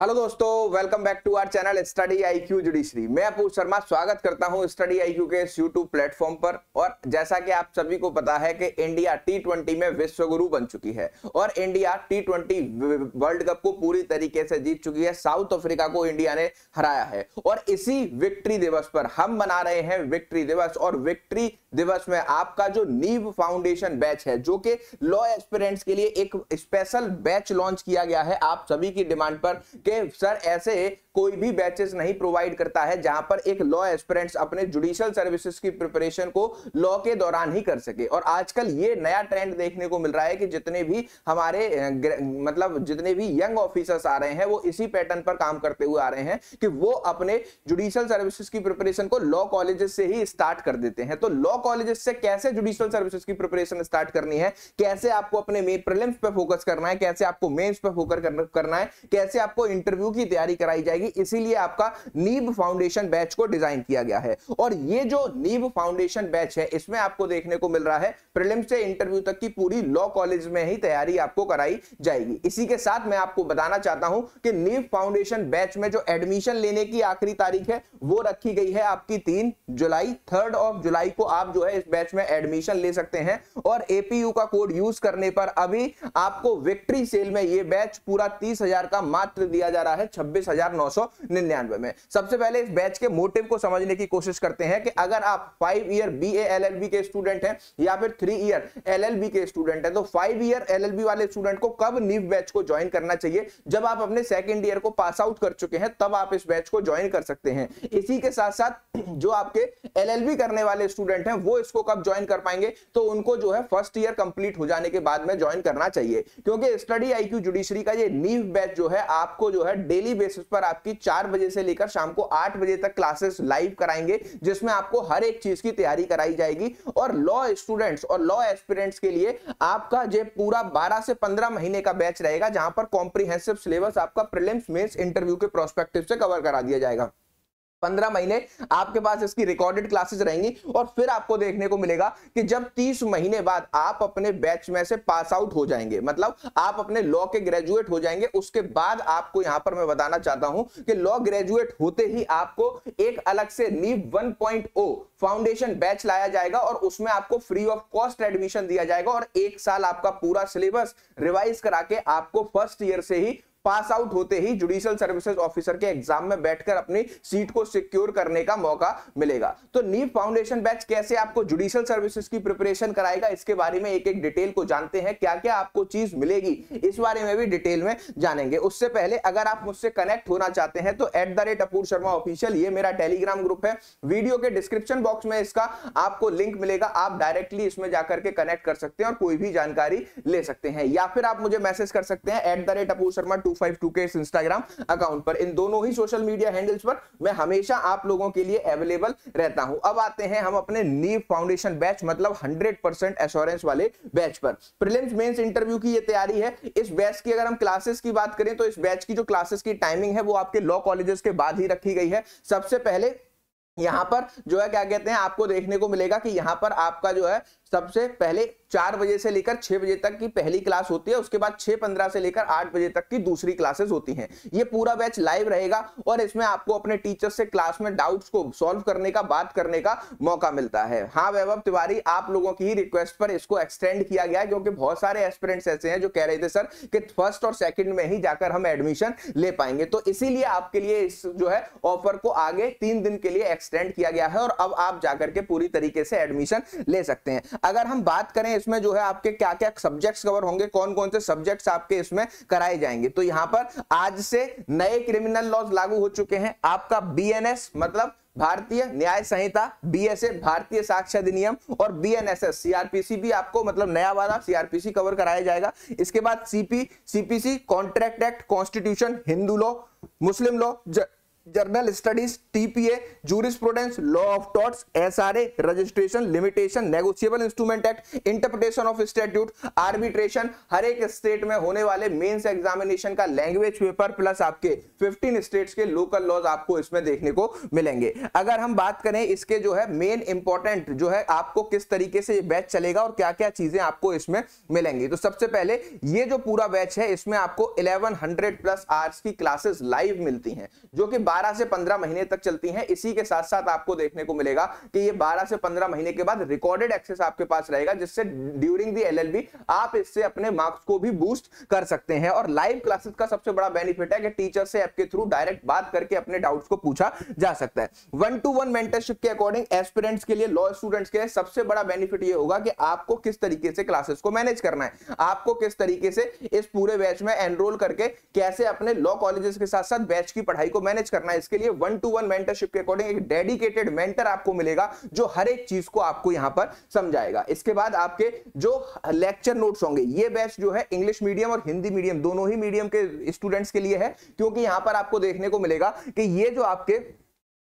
Hello दोस्तों, welcome back to our channel study IQ judiciary. मैं अपूर्व शर्मा स्वागत करता हूं स्टडी आईक्यू के इस यूट्यूब प्लेटफॉर्म पर। और जैसा कि आप सभी को पता है कि इंडिया टी20 में विश्व गुरु बन चुकी है और इंडिया टी20 वर्ल्ड कप को पूरी तरीके से जीत चुकी है। साउथ अफ्रीका को इंडिया ने हराया है और इसी विक्ट्री दिवस पर हम मना रहे हैं विक्ट्री दिवस। और विक्ट्री दिवस में आपका जो नीव फाउंडेशन बैच है, जो कि लॉ एस्पिरेंट्स के लिए एक स्पेशल बैच लॉन्च किया गया है आप सभी की डिमांड पर कि सर ऐसे कोई भी बैचेस नहीं प्रोवाइड करता है जहां पर एक लॉ एस्पिरेंट्स अपने जुडिशियल सर्विसेज की प्रिपरेशन को लॉ के दौरान ही कर सके। और आजकल ये नया ट्रेंड देखने को मिल रहा है कि जितने भी हमारे जितने भी यंग ऑफिसर्स आ रहे हैं वो इसी पैटर्न पर काम करते हुए आ रहे हैं कि वो अपने जुडिशियल सर्विसेज की प्रिपरेशन को लॉ कॉलेजेस से ही स्टार्ट कर देते हैं। तो लॉ कॉलेजेस से कैसे जुडिशियल सर्विसेज की प्रिपरेशन स्टार्ट करनी है, कैसे आपको अपने प्रीलिम्स पे फोकस करना है, कैसे आपको मेंस पे फोकस करना है, कैसे आपको इंटरव्यू की तैयारी कराई जाएगी, इसीलिए आपका नीव फाउंडेशन बैच को डिजाइन किया गया है। और ये जो नीव फाउंडेशन बैच है इसमें आपको देखने को मिल रहा है प्रीलिम्स से इंटरव्यू तक की पूरी लॉ कॉलेज में ही तैयारी आपको कराई जाएगी। इसी के साथ मैं आपको बताना चाहता हूं कि नीव फाउंडेशन बैच में जो एडमिशन लेने की आखिरी तारीख है वो रखी गई है आपकी 3 जुलाई। 3 जुलाई को आप जो है इस बैच में एडमिशन ले सकते हैं। और एपीयू का कोड यूज करने पर अभी आपको विक्ट्री सेल में ये बैच पूरा 30,000 का मात्र दिया जा रहा है 26,999 में। सबसे पहले इस बैच के मोटिव को समझने की कोशिश करते हैं कि अगर आप 5 ईयर बीए एलएलबी के स्टूडेंट हैं या फिर 3 ईयर एलएलबी के स्टूडेंट हैं, तो 5 ईयर एलएलबी वाले स्टूडेंट को कब नीव बैच को ज्वाइन करना चाहिए? जब आप अपने सेकंड ईयर को पास आउट कर चुके हैं तब आप इस बैच को ज्वाइन कर सकते हैं। इसी के साथ साथ जो आपके एलएलबी करने वाले स्टूडेंट हैं वो इसको कब ज्वाइन कर पाएंगे? तो उनको जो है फर्स्ट ईयर कंप्लीट हो जाने के बाद में ज्वाइन करना चाहिए, क्योंकि स्टडी आईक्यू जुडिशरी का ये नीव बैच जो है आपको जो है डेली बेसिस पर आपकी 4 बजे से लेकर शाम को 8 बजे तक क्लासेस लाइव कराएंगे, जिसमें आपको हर एक चीज की तैयारी कराई जाएगी। और लॉ स्टूडेंट्स और लॉ एस्पिरेंट्स के लिए आपका ये पूरा 12 से 15 महीने का बैच रहेगा, जहां पर कॉम्प्रिहेंसिव सिलेबस आपका प्रीलिम्स मेंस इंटरव्यू के प्रोस्पेक्टिव से कवर करा दिया जाएगा। 15 महीने आपके पास इसकी रिकॉर्डेड क्लासेस रहेंगी और फिर आपको देखने को मिलेगा कि जब 30 महीने बाद आप अपने बैच में से पास आउट हो जाएंगे, मतलब आप अपने लॉ के ग्रेजुएट हो जाएंगे, उसके बाद आपको यहां पर मैं बताना चाहता हूं कि लॉ ग्रेजुएट होते ही आपको एक अलग से नीव 1.0 फाउंडेशन बैच लाया जाएगा और उसमें आपको फ्री ऑफ कॉस्ट एडमिशन दिया जाएगा और 1 साल आपका पूरा सिलेबस रिवाइज करा के आपको फर्स्ट ईयर से ही पास आउट होते ही जुडिशियल सर्विसेज ऑफिसर के एग्जाम में बैठकर अपनी सीट को सिक्योर करने का मौका मिलेगा। तो नीव फाउंडेशन बैच कैसे आपको जुडिशियल सर्विसेज की प्रिपरेशन कराएगा, इसके बारे में एक एक डिटेल को जानते हैं। क्या क्या आपको चीज मिलेगी इस बारे में भी डिटेल में जानेंगे। उससे पहले अगर आप मुझसे कनेक्ट होना चाहते हैं तो @अपूर्व शर्मा ऑफिशियल ये मेरा टेलीग्राम ग्रुप है। वीडियो के डिस्क्रिप्शन बॉक्स में इसका आपको लिंक मिलेगा, आप डायरेक्टली इसमें जाकर के कनेक्ट कर सकते हैं और कोई भी जानकारी ले सकते हैं, या फिर आप मुझे मैसेज कर सकते हैं @अपूर्व शर्मा 252 के इंस्टाग्राम अकाउंट पर। इन दोनों ही सोशल मीडिया हैंडल्स पर मैं हमेशा आप लोगों के लिए अवेलेबल रहता हूं। अब आते हैं हम अपने नीव फाउंडेशन बैच मतलब 100% एश्योरेंस वाले बैच पर। प्रीलिम्स मेंस इंटरव्यू की ये तैयारी है। इस बैच की अगर हम क्लासेस की बात करें तो इस बैच की जो क्लासेस की टाइमिंग है वो आपके लॉ कॉलेजेस के बाद ही रखी गई है। सबसे पहले यहां पर जो है क्या कहते हैं, आपको देखने को मिलेगा कि यहां पर आपका जो है सबसे पहले 4 बजे से लेकर 6 बजे तक की पहली क्लास होती है, उसके बाद 6:15 से लेकर 8 बजे तक की दूसरी क्लासेस होती हैं। ये पूरा बैच लाइव रहेगा और इसमें आपको अपने टीचर्स से क्लास में डाउट्स को सॉल्व करने का, बात करने का मौका मिलता है। हाँ वैभव तिवारी, आप लोगों की ही रिक्वेस्ट पर इसको एक्सटेंड किया गया है, क्योंकि बहुत सारे एस्पिरेंट्स ऐसे हैं जो कह रहे थे सर कि फर्स्ट और सेकंड में ही जाकर हम एडमिशन ले पाएंगे, तो इसीलिए आपके लिए इस जो है ऑफर को आगे 3 दिन के लिए एक्सटेंड किया गया है और अब आप जाकर के पूरी तरीके से एडमिशन ले सकते हैं। अगर हम बात करें इसमें जो है आपके क्या क्या सब्जेक्ट्स कवर होंगे, कौन कौन से सब्जेक्ट्स आपके इसमें कराए जाएंगे, तो यहां पर आज से नए क्रिमिनल लॉज लागू हो चुके हैं। आपका बीएनएस मतलब भारतीय न्याय संहिता, बीएसए भारतीय साक्ष्य अधिनियम और बीएनएसएस सीआरपीसी भी आपको मतलब नया वाला सीआरपीसी कवर कराया जाएगा। इसके बाद CPC contract act, constitution, Hindu law, Muslim law, general studies, TPA, jurisprudence, law of torts, SRA, registration, limitation, negotiable instrument act, interpretation of statute, arbitration, हर एक स्टेट में होने वाले मेंस एग्जामिनेशन का लैंग्वेज पेपर प्लस आपके 15 स्टेट्स के local laws आपको इसमें देखने को मिलेंगे। अगर हम बात करें इसके जो है मेन इंपॉर्टेंट जो है आपको किस तरीके से ये बैच चलेगा और क्या क्या चीजें आपको इसमें मिलेंगी, तो सबसे पहले ये जो पूरा बैच है इसमें आपको 1100 प्लस आवर्स की क्लासेस लाइव मिलती हैं जो कि 12 से 15 महीने तक चलती हैं। इसी के साथ साथ आपको देखने को मिलेगा कि ये 12 से 15 महीने के बाद रिकॉर्डेड एक्सेस आपके पास रहेगा, जिससे ड्यूरिंग द एलएलबी आप इससे अपने मार्क्स को भी बूस्ट कर सकते हैं। और लाइव क्लासेस का सबसे बड़ा बेनिफिट है कि टीचर से ऐप के थ्रू डायरेक्ट बात करके अपने डाउट्स को पूछा जा सकता है। 1-to-1 मेंटरशिप के अकॉर्डिंग एस्पिरेंट्स के लिए, लॉ स्टूडेंट्स के लिए सबसे बड़ा बेनिफिट ये होगा कि आपको किस तरीके से क्लासेस को मैनेज करना है, आपको किस तरीके से इस पूरे बैच में एनरोल करके कैसे अपने लॉ कॉलेजेस के साथ साथ बैच की पढ़ाई को मैनेज करना है। इसके लिए 1-to-1 मेंटरशिप के अकॉर्डिंग एक डेडिकेटेड मेंटर आपको मिलेगा जो हर एक चीज को आपको यहां पर समझाएगा। इसके बाद आपके जो लेक्चर नोट्स होंगे, ये बैच जो है इंग्लिश मीडियम और हिंदी मीडियम दोनों ही मीडियम के स्टूडेंट्स के लिए है, क्योंकि यहां पर आपको देखने को मिलेगा कि ये जो आपके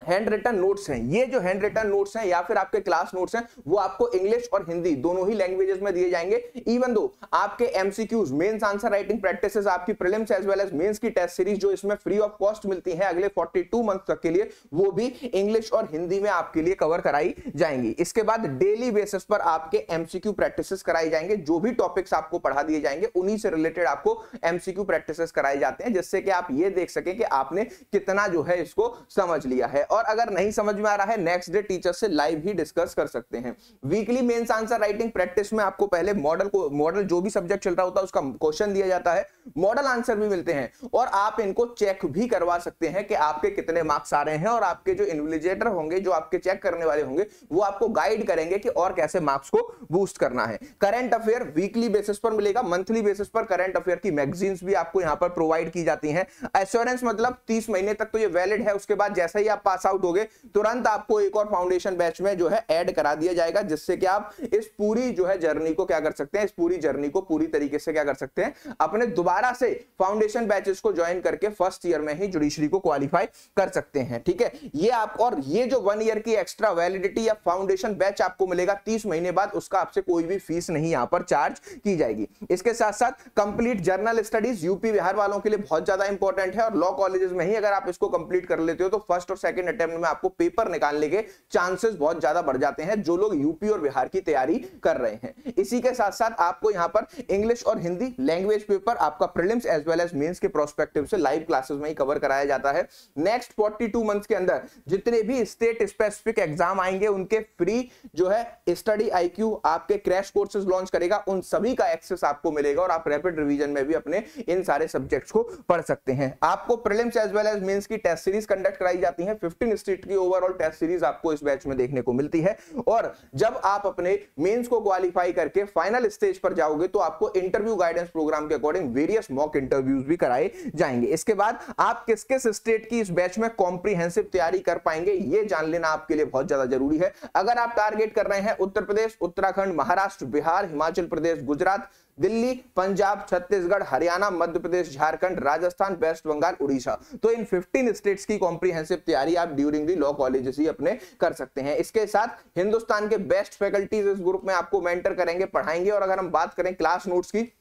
हैंड रिटन नोट्स हैं, ये जो हैंड रिटन नोट्स हैं या फिर आपके क्लास नोट्स हैं, वो आपको इंग्लिश और हिंदी दोनों ही लैंग्वेजेस में दिए जाएंगे। इवन दो आपके MCQs, mains answer writing practices, आपकी prelims as well as mains की टेस्ट सीरीज जो इसमें फ्री ऑफ कॉस्ट मिलती है अगले 42 मंथ तक के लिए, वो भी इंग्लिश और हिंदी में आपके लिए कवर कराई जाएंगी। इसके बाद डेली बेसिस पर आपके एमसीक्यू प्रैक्टिसेस कराई जाएंगे, जो भी टॉपिक्स आपको पढ़ा दिए जाएंगे उन्हीं से रिलेटेड आपको एमसीक्यू प्रैक्टिसेस कराए जाते हैं, जिससे कि आप ये देख सके कि आपने कितना जो है इसको समझ लिया है। और अगर नहीं समझ में आ रहा है, नेक्स्ट डे टीचर से लाइव ही डिस्कस कर सकते हैं। Weekly mains answer writing practice में आपको पहले मॉडल जो भी सब्जेक्ट चल रहा होता है उसका क्वेश्चन दिया जाता है, मॉडल आंसर भी मिलते हैं और आप इनको चेक भी करवा सकते हैं कि आपके कितने मार्क्स आ रहे हैं, और आपके जो इन्विजिलेटर होंगे जो आपके चेक करने वाले होंगे वो आपको गाइड करेंगे कि और कैसे मार्क्स को बूस्ट करना है। करंट अफेयर वीकली बेसिस पर मिलेगा, मंथली बेसिस पर करंट अफेयर की मैगजीन्स भी आपको यहां पर प्रोवाइड की जाती हैं। एश्योरेंस मतलब 30 महीने तक तो ये वैलिड है, उसके बाद जैसे ही आप पास आउट हो गए तुरंत आपको एक और फाउंडेशन बैच में जो है ऐड करा दिया जाएगा, जिससे कि आप इस पूरी जो है जर्नी को क्या कर सकते हैं, इस पूरी जर्नी को पूरी तरीके से क्या कर सकते हैं, अपने दोबारा से फाउंडेशन बैचेस को ज्वाइन करके फर्स्ट ईयर में ही जुडिशरी को क्वालिफाई कर सकते हैं। ठीक है, ये आप, और ये जो 1 ईयर की एक्स्ट्रा वैलिडिटी या फाउंडेशन बैच आपको मिलेगा 30 महीने बाद, उसका आपसे कोई भी फीस नहीं यहां पर चार्ज की जाएगी। इसके साथ साथ complete journal studies UP Bihar वालों के लिए बहुत ज्यादा इंपॉर्टेंट है, और लॉ कॉलेजेस में ही अगर आप इसको कंप्लीट कर लेते हो तो फर्स्ट और सेकंड अटेम्प्ट में आपको पेपर निकालने के चांसेस बहुत ज्यादा बढ़ जाते हैं, जो लोग यूपी और बिहार की तैयारी कर रहे हैं। इसी के साथ साथ आपको यहां पर इंग्लिश और हिंदी लैंग्वेज पेपर आपका prelims as well as mains के प्रोस्पेक्टिव से लाइव क्लासेस में ही कवर कराया जाता है। नेक्स्ट 42 मंथ्स के अंदर जितने भी स्टेट स्पेसिफिक एग्जाम आएंगे उनके फ्री जो है स्टडी आईक्यू आपके क्रैश कोर्सेज लॉन्च करेगा, उन सभी का एक्सेस आपको मिलेगा और आप रैपिड रिवीजन में भी अपने इन सारे सब्जेक्ट्स को पढ़ सकते हैं। आपको prelims as well as mains की टेस्ट सीरीज कंडक्ट कराई जाती है, 15 स्टेट की ओवरऑल टेस्ट सीरीज आपको इस बैच में देखने को मिलती है। और जब आप अपने मेंस को क्वालिफाई करके फाइनल स्टेज पर जाओगे तो आपको इंटरव्यू गाइडेंस प्रोग्राम के अकॉर्डिंग वेरियस मॉक इंटरव्यूज भी कराए जाएंगे। इसके बाद आप किस किस स्टेट की इस बैच में कॉम्प्रिहेंसिव तैयारी कर पाएंगे ये जान लेना आपके लिए बहुत ज्यादा जरूरी है। अगर आप टारगेट कर रहे हैं उत्तर प्रदेश, उत्तराखंड, महाराष्ट्र, बिहार, हिमाचल प्रदेश, गुजरात, दिल्ली, पंजाब, छत्तीसगढ़, हरियाणा, मध्य प्रदेश, झारखंड, राजस्थान, वेस्ट बंगाल, उड़ीसा, तो इन 15 स्टेट्स की कॉम्प्रिहेंसिव तैयारी आप ड्यूरिंग दी लॉ कॉलेजेस ही अपने कर सकते हैं। इसके साथ हिंदुस्तान के बेस्ट फैकल्टीज इस ग्रुप में आपको मेंटर करेंगे, पढ़ाएंगे। और अगर हम बात करें क्लास नोट्स की,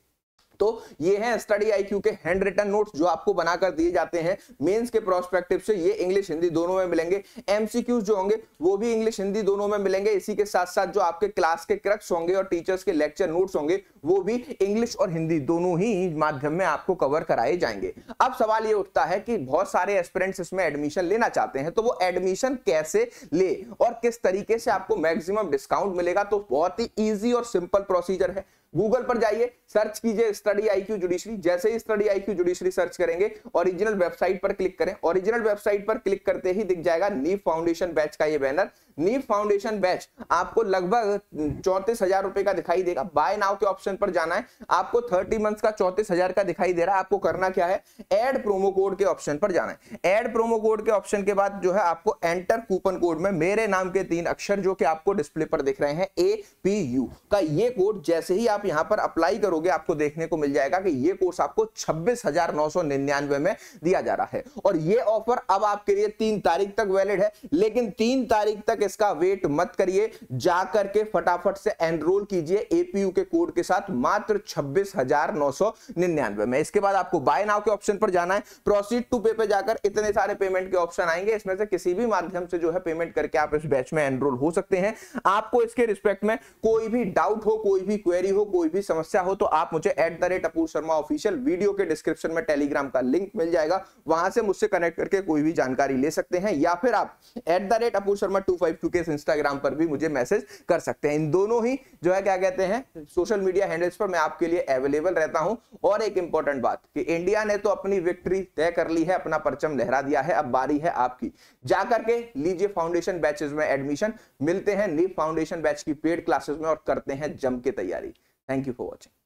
तो ये हैं स्टडी आईक्यू के हैंड रिटन नोट्स जो आपको बनाकर दिए जाते हैं मेंस के प्रोस्पेक्टिव से। ये इंग्लिश हिंदी दोनों में मिलेंगे। एमसीक्यूज जो होंगे वो भी इंग्लिश हिंदी दोनों में मिलेंगे। इसी के साथ साथ जो आपके क्लास के क्रक्स होंगे और टीचर्स के लेक्चर नोट्स होंगे वो भी इंग्लिश और हिंदी दोनों ही माध्यम में आपको कवर कराए जाएंगे। अब सवाल ये उठता है कि बहुत सारे एस्पिरेंट्स इसमें एडमिशन लेना चाहते हैं, तो वो एडमिशन कैसे ले और किस तरीके से आपको मैक्सिमम डिस्काउंट मिलेगा। तो बहुत ही ईजी और सिंपल प्रोसीजर है। गूगल पर जाइए, सर्च कीजिए स्टडी आईक्यू जुडिशरी। जैसे ही स्टडी आईक्यू जुडिशरी सर्च करेंगे ओरिजिनल वेबसाइट पर क्लिक करें। ओरिजिनल वेबसाइट पर क्लिक करते ही दिख जाएगा नीव फाउंडेशन बैच का ये बैनर। नीट फाउंडेशन बैच आपको लगभग 34,000 रुपए का दिखाई देगा। बाय नाउ के ऑप्शन पर जाना है, आपको 30 मंथ्स का 34,000 का दिखाई दे रहा है। आपको करना क्या है, ऐड प्रोमो कोड के ऑप्शन पर जाना है। ऐड प्रोमो कोड के ऑप्शन के बाद जो है आपको एंटर कूपन कोड में मेरे नाम के 3 अक्षर जो कि आपको डिस्प्ले पर दिख रहे हैं APU का ये कोड, जैसे ही आप यहां पर अप्लाई करोगे आपको देखने को मिल जाएगा कि ये कोर्स आपको 26,999 में दिया जा रहा है। और ये ऑफर अब आपके लिए 3 तारीख तक वैलिड है, लेकिन 3 तारीख तक इसका वेट मत करिए, जाकर के फटाफट से एनरोल कीजिए APU के कोड के साथ मात्र 26,999 में। इसके बाद आपको बाय नाउ के ऑप्शन पर जाना है, प्रोसीड टू पे पे जाकर इतने सारे पेमेंट के ऑप्शन आएंगे, इसमें से किसी भी माध्यम से जो है पेमेंट करके आप इस बैच में एनरोल हो सकते हैं। आपको इसके रिस्पेक्ट में कोई भी डाउट हो, कोई भी क्वेरी हो, कोई भी समस्या हो तो आप मुझे @अपूर्व शर्मा ऑफिशियल वीडियो के डिस्क्रिप्शन में टेलीग्राम का लिंक मिल जाएगा, वहां से मुझसे कनेक्ट करके कोई भी जानकारी ले सकते हैं, या फिर आप @अपूर्व शर्मा 252 के इंस्टाग्राम पर भी मुझे मैसेज कर सकते हैं। इन दोनों ही जो है क्या कहते हैं सोशल मीडिया हैंडल्स पर मैं आपके लिए अवेलेबल रहता हूं। और एक इंपॉर्टेंट बात कि इंडिया ने तो अपनी विक्ट्री तय कर ली है, अपना परचम लहरा दिया है, अब बारी है आपकी, जाकर के लीजिए फाउंडेशन बैचेस में एडमिशन। मिलते हैं नीट फाउंडेशन बैच की पेड क्लासेस में और करते हैं जम के तैयारी। Thank you for watching.